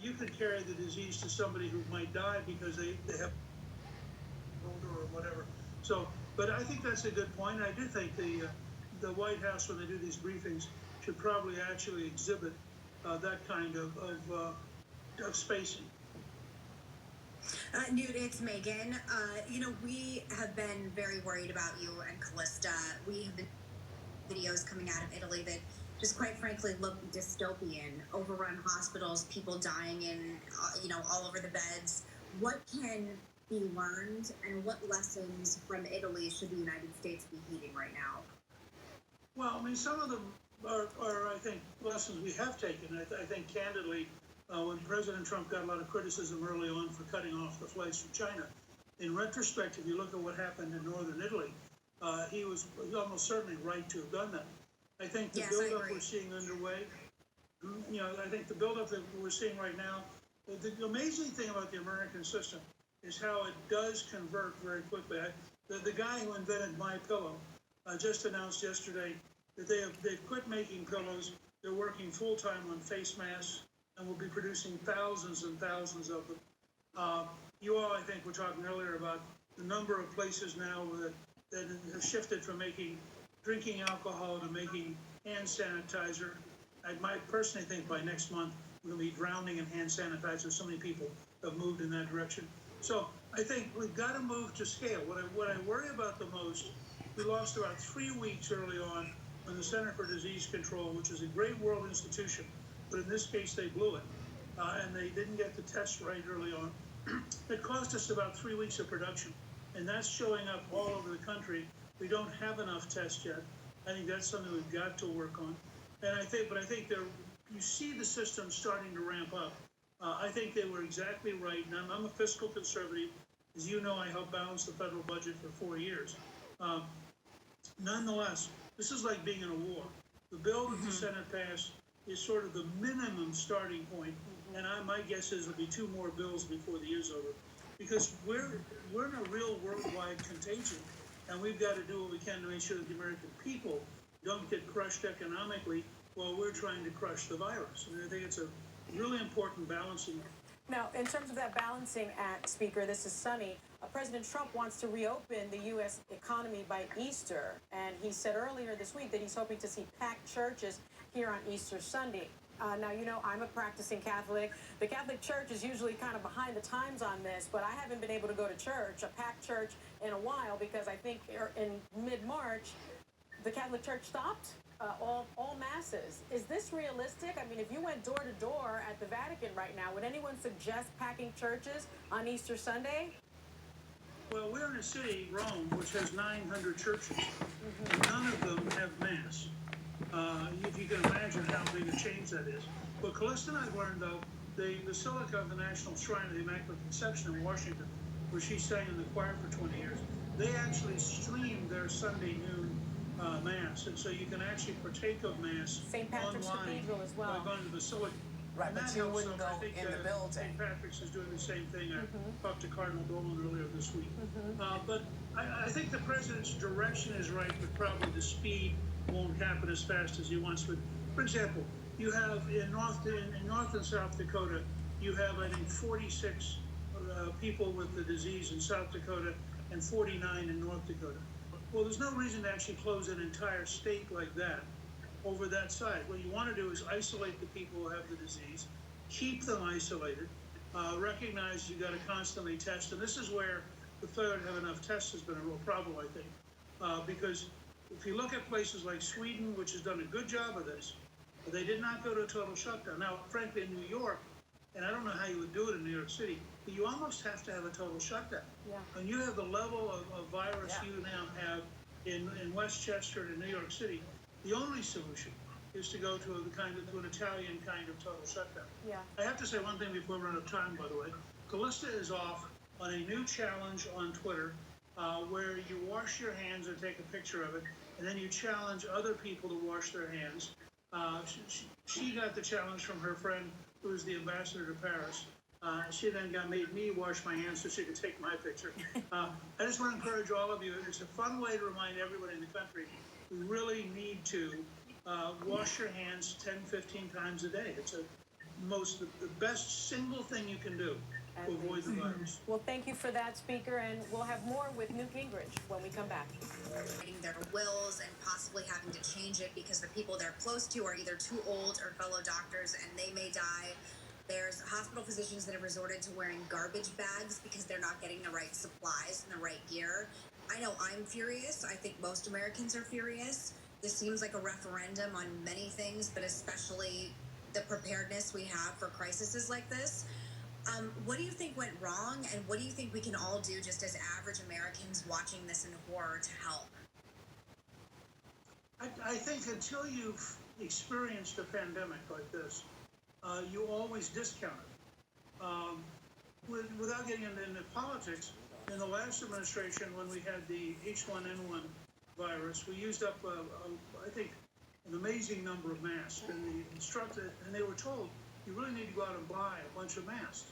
you could carry the disease to somebody who might die because they have older or whatever. So, but I think that's a good point. I do think the White House, when they do these briefings, should probably actually exhibit that kind of spacing. Newt, it's Megan. We have been very worried about you and Calista. We have been videos coming out of Italy that just quite frankly look dystopian. Overrun hospitals, people dying in, all over the beds. What can be learned, and what lessons from Italy should the United States be heeding right now? Well, I mean, some of them are I think, lessons we have taken. I think, candidly, when President Trump got a lot of criticism early on for cutting off the flights from China, in retrospect, if you look at what happened in northern Italy, he was almost certainly right to have done that. I think the buildup we're seeing underway, I think the buildup that we're seeing right now, the amazing thing about the American system is how it does convert very quickly. The guy who invented MyPillow just announced yesterday that they've quit making pillows. They're working full time on face masks, and will be producing thousands and thousands of them. You all, I think, were talking earlier about the number of places now that have shifted from making drinking alcohol to making hand sanitizer. I might personally think by next month we're going to be drowning in hand sanitizer. So many people have moved in that direction. So I think we've got to move to scale. What I worry about the most, we lost about 3 weeks early on when the Center for Disease Control, which is a great world institution, but in this case they blew it, and they didn't get the tests right early on. It cost us about 3 weeks of production, and that's showing up all over the country. We don't have enough tests yet. I think that's something we've got to work on. And I think you see the system starting to ramp up. I think they were exactly right. And I'm a fiscal conservative. As you know, I helped balance the federal budget for 4 years. Nonetheless, this is like being in a war. The bill that the Senate passed is sort of the minimum starting point, and my guess is there'll be 2 more bills before the year's over, because we're in a real worldwide contagion, and we've got to do what we can to make sure that the American people don't get crushed economically while we're trying to crush the virus. And I think it's a really important balancing act. Now, in terms of that balancing act, Speaker, this is Sunny. President Trump wants to reopen the U.S. economy by Easter, and he said earlier this week that he's hoping to see packed churches here on Easter Sunday. Now, I'm a practicing Catholic. The Catholic Church is usually kind of behind the times on this, but I haven't been able to go to church, a packed church, in a while, because I think in mid-March, the Catholic Church stopped all masses. Is this realistic? I mean, if you went door to door at the Vatican right now, would anyone suggest packing churches on Easter Sunday? Well, we're in a city, Rome, which has 900 churches. None of them have mass. If you can imagine how big a change that is. What Calista and I learned, though, the Basilica of the National Shrine of the Immaculate Conception in Washington, where she sang in the choir for 20 years, they actually streamed their Sunday noon Mass. And so you can actually partake of Mass St. Patrick's online Cathedral as well. by going to the Basilica. Right, but you wouldn't go in the building. St. Patrick's is doing the same thing. I talked to Cardinal Dolan earlier this week. But I think the president's direction is right, but probably the speed won't happen as fast as he wants. But for example, you have in North and South Dakota, you have, I think, 46 people with the disease in South Dakota and 49 in North Dakota. Well, there's no reason to actually close an entire state like that over that side. What you want to do is isolate the people who have the disease, keep them isolated, recognize you got to constantly test. And this is where the failure to have enough tests has been a real problem, I think, because if you look at places like Sweden, which has done a good job of this, they did not go to a total shutdown. Now, frankly, in New York, and I don't know how you would do it in New York City, but you almost have to have a total shutdown. Yeah. When you have the level of virus you now have in Westchester and New York City, the only solution is to go to an Italian kind of total shutdown. Yeah. I have to say one thing before we run out of time, by the way. Calista is off on a new challenge on Twitter where you wash your hands or take a picture of it, and then you challenge other people to wash their hands. She got the challenge from her friend who is the ambassador to Paris. She then made me wash my hands so she could take my picture. I just want to encourage all of you. It's a fun way to remind everybody in the country we really need to wash your hands 10, 15 times a day. the best single thing you can do to avoid the virus. Well, thank you for that, Speaker, and we'll have more with Newt Gingrich when we come back. Writing their wills and possibly having to change it because the people they're close to are either too old or fellow doctors and they may die. There's hospital physicians that have resorted to wearing garbage bags because they're not getting the right supplies and the right gear. I know I'm furious. I think most Americans are furious. This seems like a referendum on many things, but especially the preparedness we have for crises like this. What do you think went wrong, and what do you think we can all do just as average Americans watching this in horror to help? I think until you've experienced a pandemic like this, you always discount it. Without getting into politics, in the last administration, when we had the H1N1 virus, we used up, I think, an amazing number of masks, and they were told, you really need to go out and buy a bunch of masks.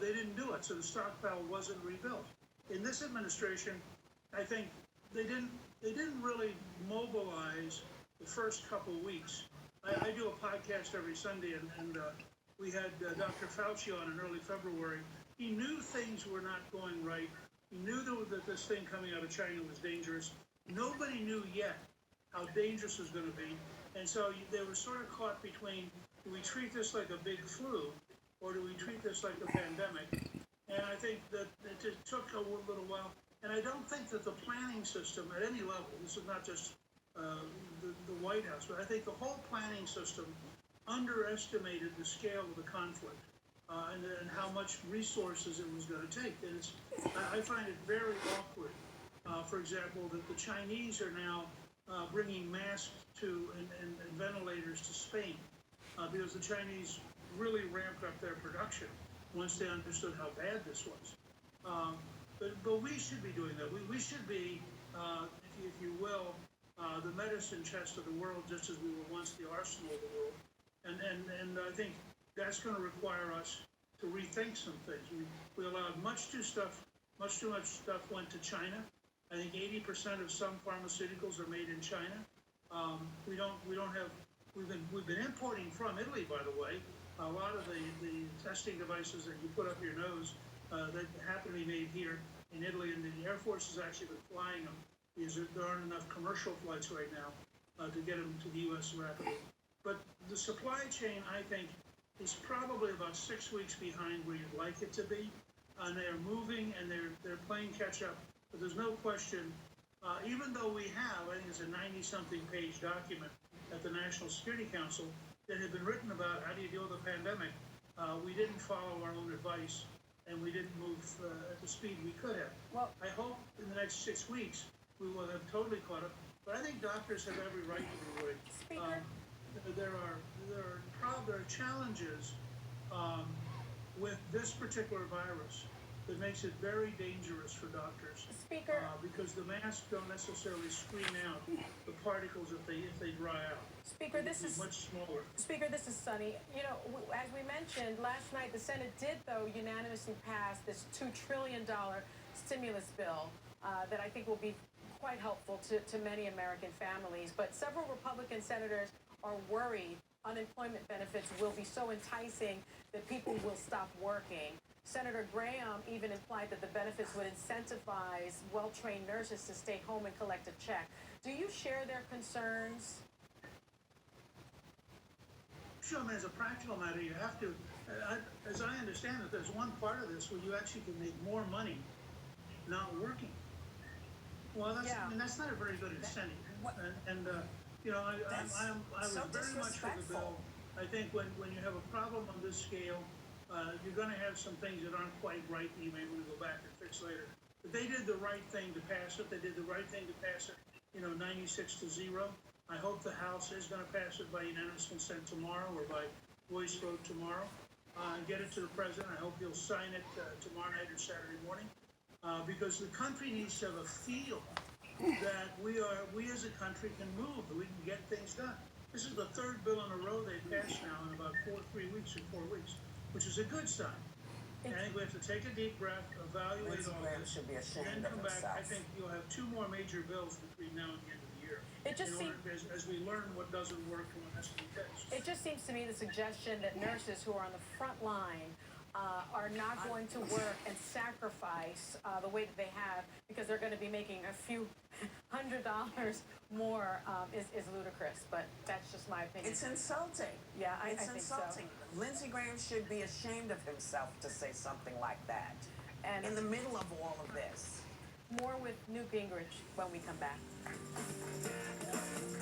They didn't do it, so the stockpile wasn't rebuilt. In this administration, I think they didn't really mobilize the first couple of weeks. I do a podcast every Sunday, and we had Dr. Fauci on in early February. He knew things were not going right. He knew that this thing coming out of China was dangerous. Nobody knew yet how dangerous it was going to be. And so they were sort of caught between, do we treat this like a big flu, or do we treat this like a pandemic? And I think that it took a little while. And I don't think that the planning system at any level, this is not just the White House, but I think the whole planning system underestimated the scale of the conflict and how much resources it was going to take. And I find it very awkward, for example, that the Chinese are now bringing masks and ventilators to Spain because the Chinese really ramped up their production once they understood how bad this was. But we should be doing that. We should be, if you will, the medicine chest of the world, just as we were once the arsenal of the world. And I think that's going to require us to rethink some things. We allowed much too much stuff went to China. I think 80% of some pharmaceuticals are made in China. We've been importing from Italy, by the way. A lot of the testing devices that you put up your nose that happen to be made here in Italy, and the Air Force has actually been flying them because there aren't enough commercial flights right now to get them to the U.S. rapidly. But the supply chain, I think, is probably about 6 weeks behind where you'd like it to be, and they are moving and they're playing catch up. But there's no question, even though we have, I think it's a 90-something page document at the National Security Council that had been written about how do you deal with a pandemic, we didn't follow our own advice and we didn't move at the speed we could have. Well, I hope in the next 6 weeks we will have totally caught up. But I think doctors have every right to be worried. Speaker? There are challenges with this particular virus that makes it very dangerous for doctors. Speaker? Because the masks don't necessarily screen out the particles if they dry out. Speaker, this is much smaller. Speaker, this is Sunny. You know, as we mentioned last night, the Senate did, though, unanimously pass this $2 trillion stimulus bill that I think will be quite helpful to many American families. But several Republican senators are worried unemployment benefits will be so enticing that people will stop working. Senator Graham even implied that the benefits would incentivize well-trained nurses to stay home and collect a check. Do you share their concerns? Sure, I mean, as a practical matter, you have to, as I understand it, there's one part of this where you actually can make more money not working. Well, that's not a very good incentive. You know, I was very much for the bill. I think when you have a problem on this scale, you're going to have some things that aren't quite right that you may want to go back and fix later. But they did the right thing to pass it. They did the right thing to pass it, 96-0. I hope the House is going to pass it by unanimous consent tomorrow or by voice vote tomorrow and get it to the president. I hope he'll sign it tomorrow night or Saturday morning because the country needs to have a feel that we as a country can move, that we can get things done. This is the third bill in a row they've passed now in about 3 weeks or 4 weeks, which is a good sign. And I think we have to take a deep breath, evaluate all this, should be and ashamed then come of back. I himself. think you'll have 2 more major bills between now and the end of the year. It just in order, as we learn what doesn't work and what has to be fixed. It just seems to me the suggestion that nurses who are on the front line are not going to work and sacrifice the way that they have because they're going to be making a few $100 more is ludicrous. But that's just my opinion. It's insulting. Yeah, I it's think insulting. so. Lindsey Graham should be ashamed of himself to say something like that. And in the middle of all of this. More with Newt Gingrich when we come back.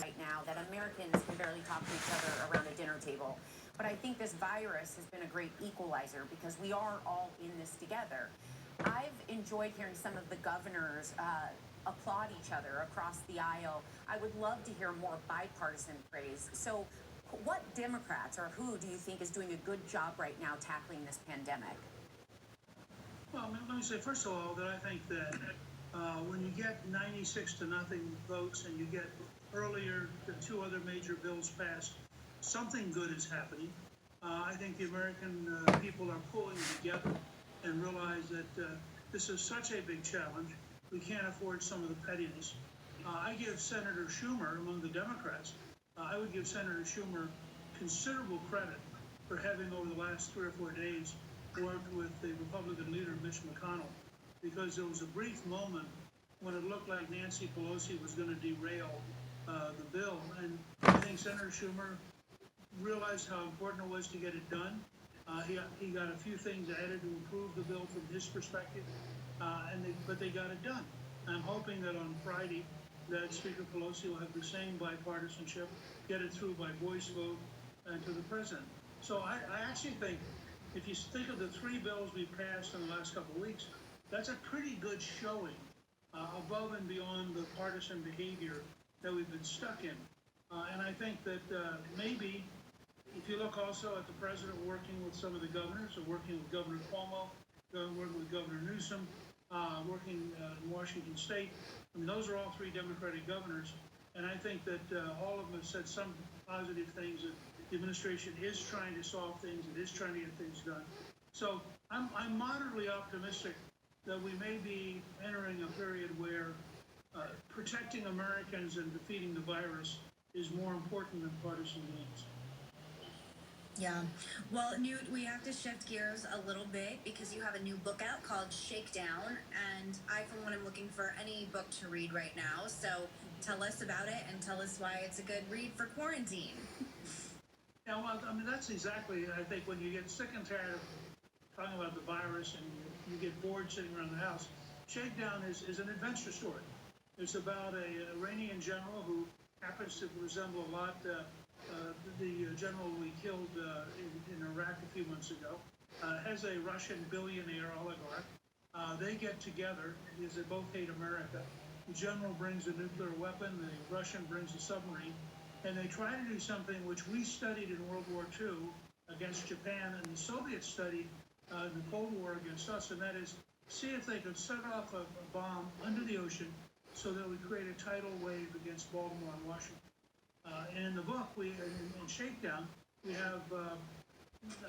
Right now that Americans can barely talk to each other around a dinner table. But I think this virus has been a great equalizer because we are all in this together. I've enjoyed hearing some of the governors applaud each other across the aisle. I would love to hear more bipartisan praise. So what Democrats or who do you think is doing a good job right now tackling this pandemic? Well, let me say, first of all, that I think that when you get 96-0 votes and you get earlier the two other major bills passed, something good is happening. I think the American people are pulling together and realize that this is such a big challenge. We can't afford some of the pettiness. I give Senator Schumer, among the Democrats, I would give Senator Schumer considerable credit for having, over the last 3 or 4 days, worked with the Republican leader, Mitch McConnell, because there was a brief moment when it looked like Nancy Pelosi was going to derail the bill. And I think Senator Schumer realized how important it was to get it done. He got a few things added to improve the bill from his perspective, but they got it done. I'm hoping that on Friday that Speaker Pelosi will have the same bipartisanship, get it through by voice vote and to the president. So I actually think, if you think of the 3 bills we passed in the last couple of weeks, that's a pretty good showing above and beyond the partisan behavior that we've been stuck in. And I think that maybe, if you look also at the president working with some of the governors, or working with Governor Cuomo, working with Governor Newsom, working in Washington State, I mean, those are all 3 Democratic governors. And I think that all of them have said some positive things, that the administration is trying to solve things, it is trying to get things done. So I'm moderately optimistic that we may be entering a period where protecting Americans and defeating the virus is more important than partisan gains. Yeah. Well, Newt, we have to shift gears a little bit because you have a new book out called Shakedown, and I, for one, am looking for any book to read right now. So tell us about it and tell us why it's a good read for quarantine. Yeah, well, I mean, that's exactly, I think, when you get sick and tired of talking about the virus and you get bored sitting around the house, Shakedown is an adventure story. It's about an Iranian general who happens to resemble a lot the general we killed in Iraq a few months ago, has a Russian billionaire oligarch. They get together because they both hate America. The general brings a nuclear weapon, the Russian brings a submarine, and they try to do something which we studied in World War II against Japan, and the Soviets studied in the Cold War against us, and that is see if they could set off a bomb under the ocean so that we create a tidal wave against Baltimore and Washington. And in the book, in Shakedown, we have,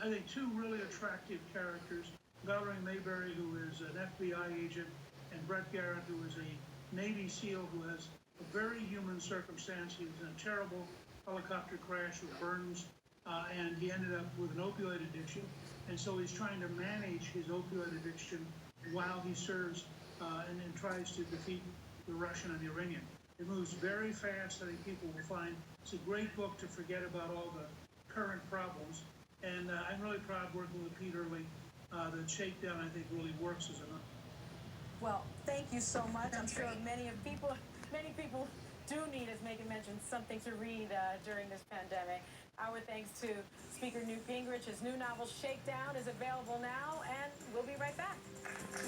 I think, 2 really attractive characters. Valerie Mayberry, who is an FBI agent, and Brett Garrett, who is a Navy SEAL who has a very human circumstance. He was in a terrible helicopter crash with burns, and he ended up with an opioid addiction. And so he's trying to manage his opioid addiction while he serves and tries to defeat the Russian and the Iranian. It moves very fast. I think people will find it's a great book to forget about all the current problems. And I'm really proud working with Pete Early. The Shakedown, I think, really works as enough. Well, thank you so much. That's I'm sure great. many people do need, as Megan mentioned, something to read during this pandemic. Our thanks to Speaker Newt Gingrich. His new novel, Shakedown, is available now, and we'll be right back.